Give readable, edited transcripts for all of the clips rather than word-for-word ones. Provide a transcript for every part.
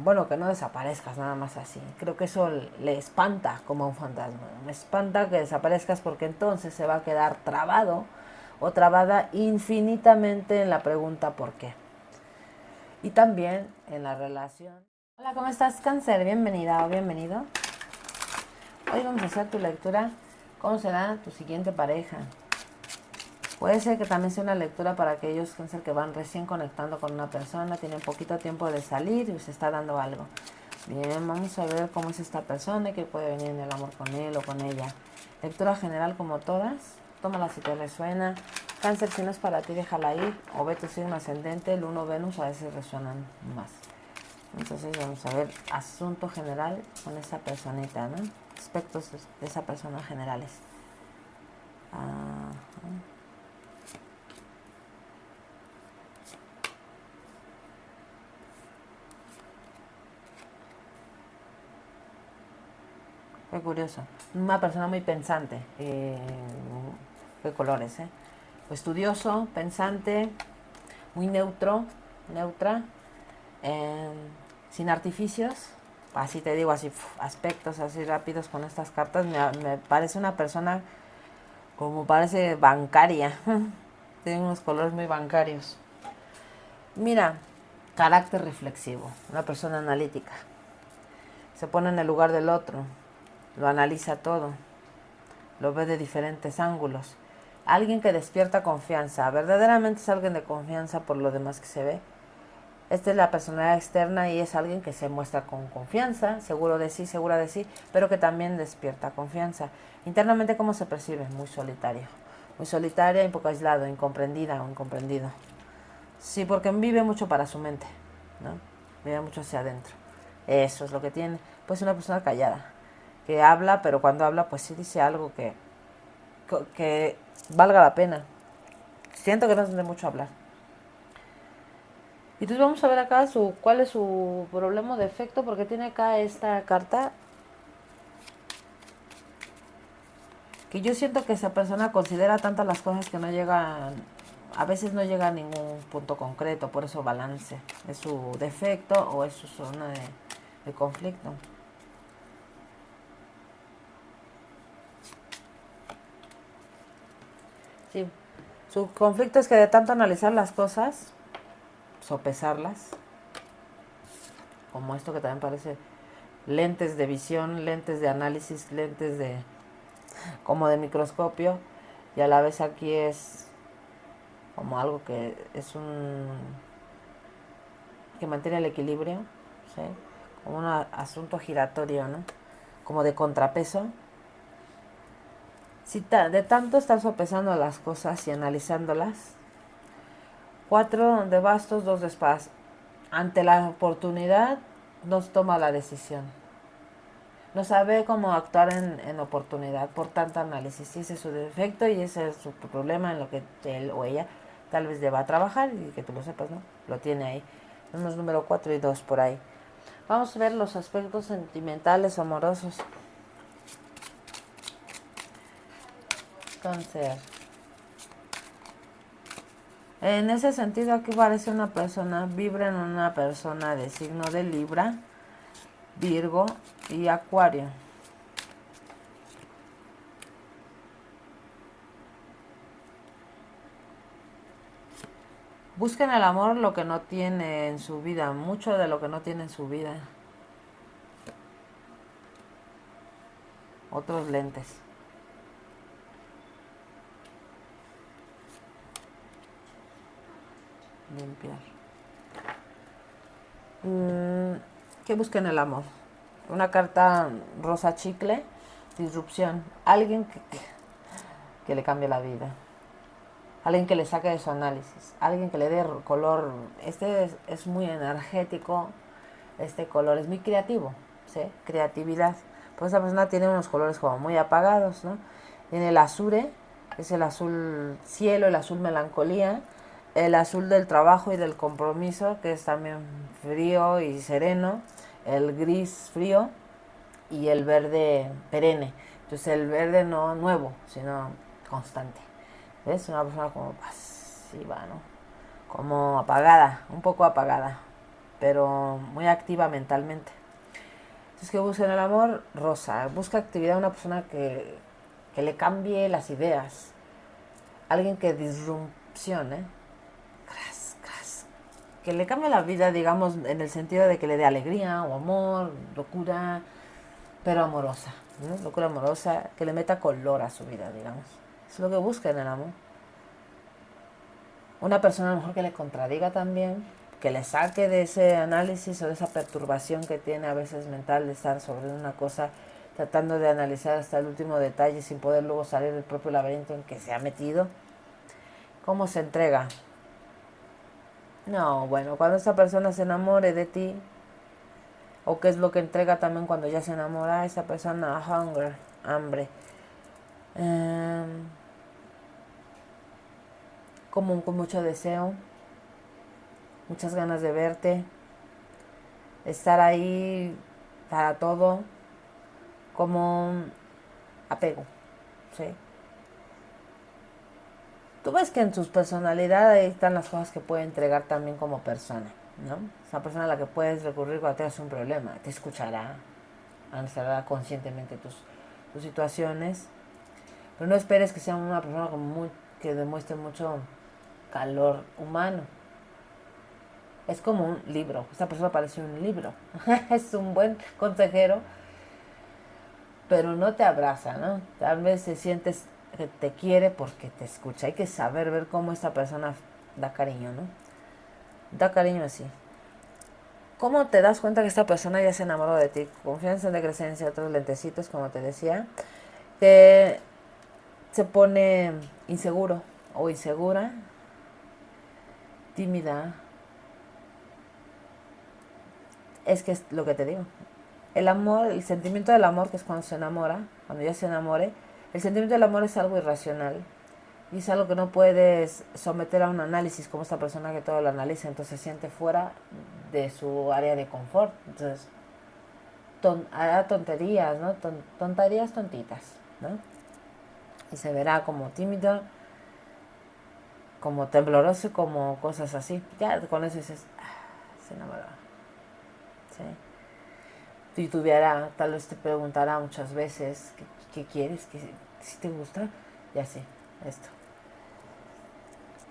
bueno, que no desaparezcas nada más así. Creo que eso le espanta como a un fantasma. Me espanta que desaparezcas porque entonces se va a quedar trabado o trabada infinitamente en la pregunta ¿por qué? Y también en la relación. Hola, ¿cómo estás, Cáncer? Bienvenida o bienvenido. Hoy vamos a hacer tu lectura. ¿Cómo será tu siguiente pareja? Puede ser que también sea una lectura para aquellos Cáncer que van recién conectando con una persona, tienen poquito tiempo de salir y se está dando algo. Bien, vamos a ver cómo es esta persona y qué puede venir en el amor con él o con ella. Lectura general como todas. Tómala si te resuena. Cáncer, si no es para ti, déjala ir. O ve tu signo ascendente, el 1 Venus, a veces resuenan más. Entonces vamos a ver asunto general con esa personita, ¿no? Aspectos de esa persona generales. Qué curioso. Una persona muy pensante. Qué colores, ¿eh? Estudioso, pensante, muy neutra, eh, sin artificios. Así te digo, así aspectos así rápidos con estas cartas. Me parece una persona como parece bancaria. Tiene unos colores muy bancarios. Mira, carácter reflexivo, una persona analítica. Se pone en el lugar del otro, lo analiza todo, lo ve de diferentes ángulos. Alguien que despierta confianza, verdaderamente es alguien de confianza por lo demás que se ve. Esta es la personalidad externa y es alguien que se muestra con confianza, seguro de sí, segura de sí, pero que también despierta confianza. Internamente, ¿cómo se percibe? Muy solitario. Muy solitaria, un poco aislado, incomprendida o incomprendido. Sí, porque vive mucho para su mente, ¿no? Vive mucho hacia adentro. Eso es lo que tiene. Pues una persona callada, que habla, pero cuando habla, pues sí dice algo que valga la pena. Siento que no es de mucho hablar. Y entonces vamos a ver acá cuál es su problema o defecto, porque tiene acá esta carta que yo siento que esa persona considera tantas las cosas que no llegan, a veces no llega a ningún punto concreto, por eso balance. ¿Es su defecto o es su zona de conflicto? Sí, su conflicto es que de tanto analizar las cosas, sopesarlas, como esto que también parece lentes de visión, lentes de análisis, lentes de como de microscopio, y a la vez aquí es como algo que es que mantiene el equilibrio, ¿sí? Como un asunto giratorio, ¿no? Como de contrapeso. Si de tanto estar sopesando las cosas y analizándolas, 4 de bastos, 2 de espadas. Ante la oportunidad, nos toma la decisión. No sabe cómo actuar en oportunidad por tanto análisis. Y ese es su defecto y ese es su problema en lo que él o ella tal vez deba trabajar y que tú lo sepas, ¿no? Lo tiene ahí. Tenemos número 4 y 2 por ahí. Vamos a ver los aspectos sentimentales, amorosos. Cáncer. En ese sentido, aquí parece una persona, vibra en una persona de signo de Libra, Virgo y Acuario. Busquen el amor lo que no tiene en su vida, mucho de lo que no tiene en su vida. Otros lentes. Limpiar. ¿Qué busquen el amor? Una carta rosa chicle, disrupción. Alguien que le cambie la vida. Alguien que le saque de su análisis. Alguien que le dé color. Este es muy energético. Este color es muy creativo. ¿Sí? Creatividad. Pues esa persona tiene unos colores como muy apagados, ¿no? Tiene el azure, que es el azul cielo, el azul melancolía, el azul del trabajo y del compromiso, que es también frío y sereno, el gris frío y el verde perenne. Entonces el verde no nuevo, sino constante. ¿Ves? Una persona como pasiva, ¿no? Como apagada, un poco apagada. pero muy activa mentalmente. Entonces, ¿qué busca en el amor? Rosa. Busca actividad, una persona que le cambie las ideas. Alguien que disrupcione. Que le cambie la vida, digamos, en el sentido de que le dé alegría o amor, locura, pero amorosa, ¿no? Locura amorosa, que le meta color a su vida, digamos. Es lo que busca en el amor. Una persona a lo mejor que le contradiga también, que le saque de ese análisis o de esa perturbación que tiene a veces mental de estar sobre una cosa, tratando de analizar hasta el último detalle sin poder luego salir del propio laberinto en que se ha metido. ¿Cómo se entrega? No, bueno, cuando esta persona se enamore de ti, o qué es lo que entrega también cuando ya se enamora esa persona, hunger, hambre. Como con mucho deseo, muchas ganas de verte, estar ahí para todo, como apego, ¿sí? Tú ves que en sus personalidades ahí están las cosas que puede entregar también como persona, ¿no? Es una persona a la que puedes recurrir cuando tengas un problema, te escuchará, analizará conscientemente tus situaciones, pero no esperes que sea una persona que demuestre mucho calor humano. Es como un libro. Esta persona parece un libro. Es un buen consejero, pero no te abraza, ¿no? Tal vez se sientes que te quiere porque te escucha. Hay que saber ver cómo esta persona da cariño, ¿no? Da cariño así. ¿Cómo te das cuenta que esta persona ya se enamoró de ti? Confianza, decrecencia, otros lentecitos, como te decía. Que se pone inseguro o insegura, tímida. Es que es lo que te digo. El amor, el sentimiento del amor, que es cuando se enamora, cuando ya se enamore, el sentimiento del amor es algo irracional y es algo que no puedes someter a un análisis como esta persona que todo lo analiza, entonces se siente fuera de su área de confort. Entonces, hará tonterías, ¿no? Tonterías tontitas, ¿no? Y se verá como tímido, como tembloroso, como cosas así. Ya con eso dices, se enamoró. ¿Sí? Si tuviera, tal vez te preguntará muchas veces qué quieres, que si te gusta, ya sé, esto.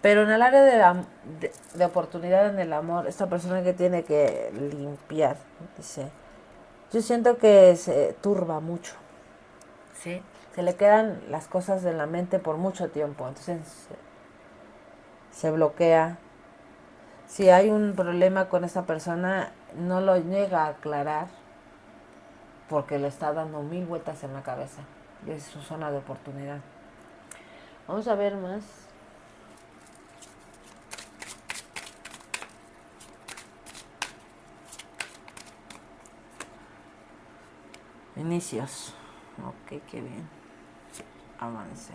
Pero en el área de oportunidad en el amor, esta persona que tiene que limpiar, dice, yo siento que se turba mucho, ¿sí? Se le quedan las cosas en la mente por mucho tiempo, entonces se bloquea. Si hay un problema con esa persona, no lo llega a aclarar porque le está dando mil vueltas en la cabeza. Y es su zona de oportunidad. Vamos a ver más. Inicios. Ok, qué bien. Avance.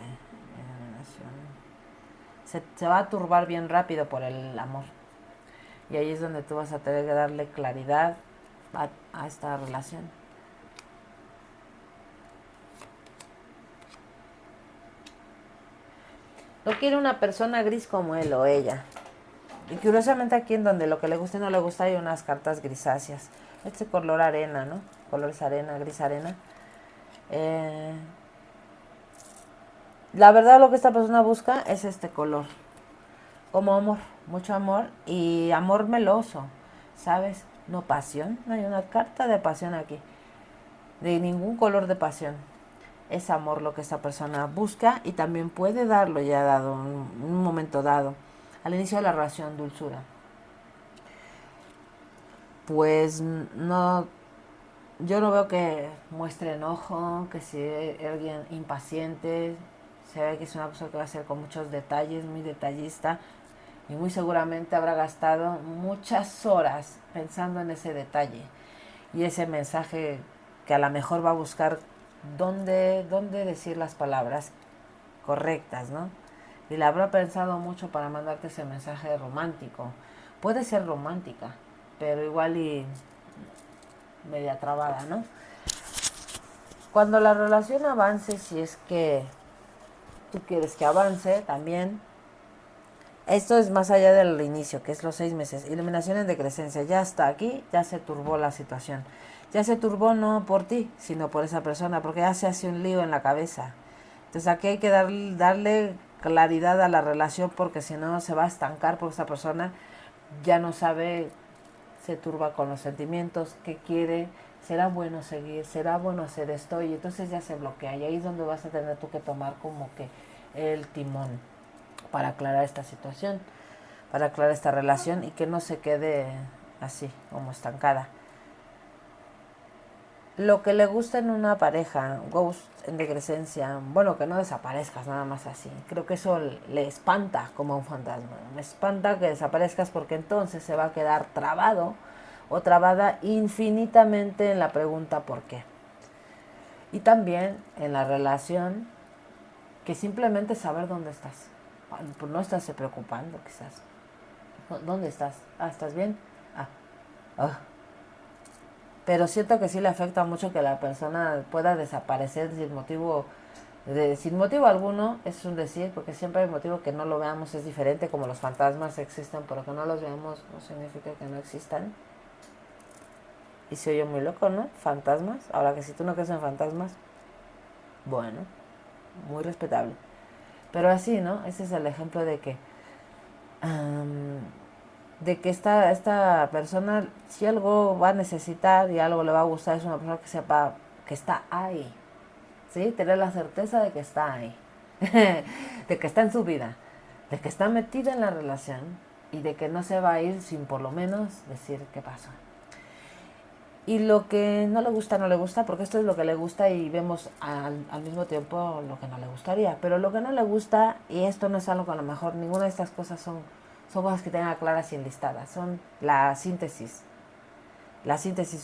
Se va a turbar bien rápido por el amor. Y ahí es donde tú vas a tener que darle claridad a esta relación. No quiere una persona gris como él o ella. Y curiosamente aquí en donde lo que le gusta y no le gusta hay unas cartas grisáceas. Este color arena, ¿no? Colores arena, gris arena. La verdad lo que esta persona busca es este color. Como amor, mucho amor y amor meloso, ¿sabes? No pasión, no hay una carta de pasión aquí. De ningún color de pasión. Es amor lo que esta persona busca y también puede darlo ya dado, en un momento dado. Al inicio de la relación, dulzura. Pues no, yo no veo que muestre enojo, que sea alguien impaciente. Se ve que es una persona que va a ser con muchos detalles, muy detallista. Y muy seguramente habrá gastado muchas horas pensando en ese detalle. Y ese mensaje que a lo mejor va a buscar dónde decir las palabras correctas, ¿no? Y la habrá pensado mucho para mandarte ese mensaje romántico. Puede ser romántica, pero igual y media trabada, ¿no? Cuando la relación avance, si es que tú quieres que avance también, Esto es más allá del inicio, que es los 6 meses. Iluminación en decrecencia. Ya está aquí, ya se turbó la situación. Ya se turbó no por ti, sino por esa persona, porque ya se hace un lío en la cabeza. Entonces aquí hay que darle claridad a la relación, porque si no se va a estancar, porque esa persona ya no sabe, se turba con los sentimientos, qué quiere, será bueno seguir, será bueno hacer esto, y entonces ya se bloquea. Y ahí es donde vas a tener tú que tomar como que el timón para aclarar esta situación, para aclarar esta relación y que no se quede así, como estancada. Lo que le gusta en una pareja, ghost en decrecencia, bueno, que no desaparezcas nada más así. Creo que eso le espanta como a un fantasma. Me espanta que desaparezcas, porque entonces se va a quedar trabado o trabada infinitamente en la pregunta ¿por qué? Y también en la relación, que simplemente saber dónde estás. Pues no estás preocupando quizás. ¿Dónde estás? Ah, ¿estás bien? Ah, ah. Pero siento que sí le afecta mucho que la persona pueda desaparecer sin motivo alguno. Es un decir, porque siempre hay motivo que no lo veamos, es diferente, como los fantasmas existen, pero que no los veamos no significa que no existan. Y se oye muy loco, ¿no? Fantasmas. Ahora que si tú no crees en fantasmas, bueno, muy respetable. Pero así, ¿no? Ese es el ejemplo de que esta persona, si algo va a necesitar y algo le va a gustar, es una persona que sepa que está ahí, ¿sí? Tener la certeza de que está ahí, de que está en su vida, de que está metida en la relación y de que no se va a ir sin por lo menos decir qué pasó. Y lo que no le gusta, no le gusta, porque esto es lo que le gusta y vemos al mismo tiempo lo que no le gustaría. Pero lo que no le gusta, y esto no es algo que a lo mejor ninguna de estas cosas son cosas que tenga claras y enlistadas, son la síntesis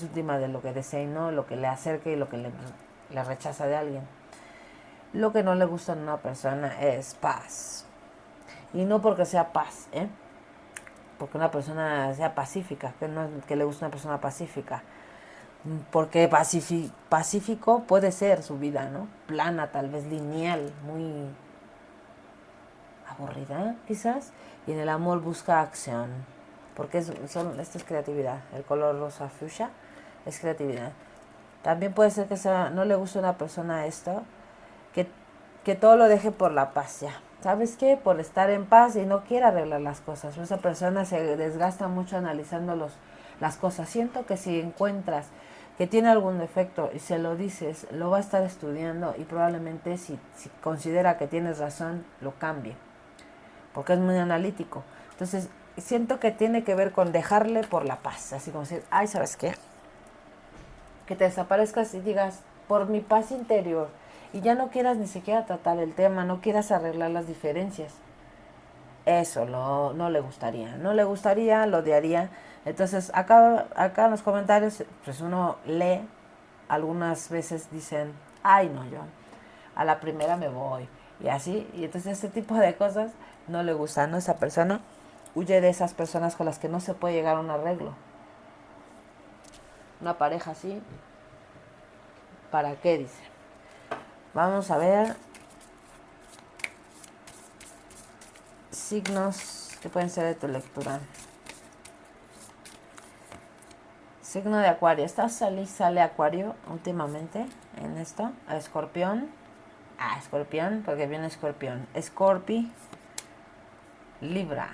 última de lo que desea y no, lo que le acerca y lo que le rechaza de alguien. Lo que no le gusta en una persona es paz. Y no porque sea paz, porque una persona sea pacífica, que le guste una persona pacífica. Porque pacífico puede ser su vida, ¿no? Plana, tal vez lineal, muy aburrida, quizás. Y en el amor busca acción, porque esto es creatividad. El color rosa fuchsia es creatividad. También puede ser que no le guste a una persona esto, que todo lo deje por la paz, ya. ¿Sabes qué? Por estar en paz y no quiere arreglar las cosas. Esa persona se desgasta mucho analizando las cosas. Siento que si encuentras que tiene algún defecto y se lo dices, lo va a estar estudiando y probablemente si considera que tienes razón, lo cambie, porque es muy analítico. Entonces, siento que tiene que ver con dejarle por la paz, así como decir, ay, ¿sabes qué? Que te desaparezcas y digas, por mi paz interior, y ya no quieras ni siquiera tratar el tema, no quieras arreglar las diferencias. Eso no le gustaría, lo odiaría. Entonces, acá en los comentarios, pues uno lee, algunas veces dicen, ay, no, yo a la primera me voy, y así. Y entonces ese tipo de cosas no le gustan, ¿no? Esa persona huye de esas personas con las que no se puede llegar a un arreglo. Una pareja así, ¿para qué? Dice. Vamos a ver signos que pueden ser de tu lectura. Signo de Acuario. Sale Acuario últimamente en esto. A Escorpión. Escorpión, porque viene Escorpión. Escorpi. Libra.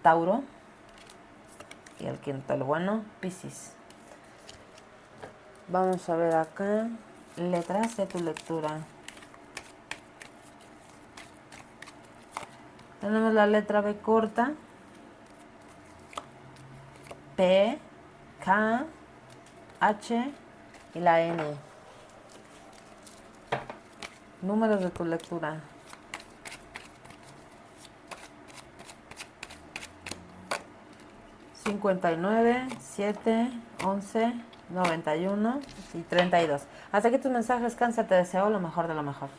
Tauro. Y el quinto, el bueno, Piscis. Vamos a ver acá. Letras de tu lectura. Tenemos la letra B corta. P, K, H y la N. Números de tu lectura. 59, 7, 11, 91 y 32. Hasta aquí tus mensajes, Cáncer, te deseo lo mejor de lo mejor.